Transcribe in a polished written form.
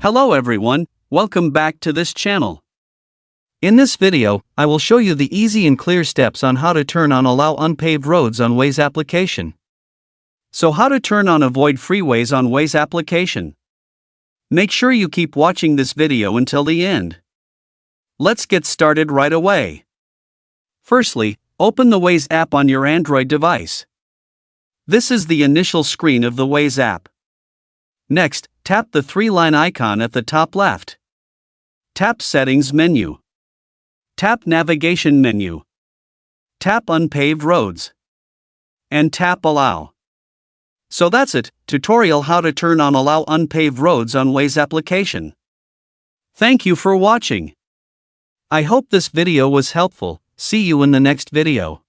Hello everyone, welcome back to this channel. In this video, I will show you the easy and clear steps on how to turn on Allow Unpaved Roads on Waze application. So how to turn on Avoid Freeways on Waze application. Make sure you keep watching this video until the end. Let's get started right away. Firstly, open the Waze app on your Android device. This is the initial screen of the Waze app. Next, tap the three-line icon at the top left. Tap Settings menu. Tap Navigation menu. Tap Unpaved Roads. And tap Allow. So that's it, tutorial how to turn on Allow Unpaved Roads on Waze application. Thank you for watching. I hope this video was helpful. See you in the next video.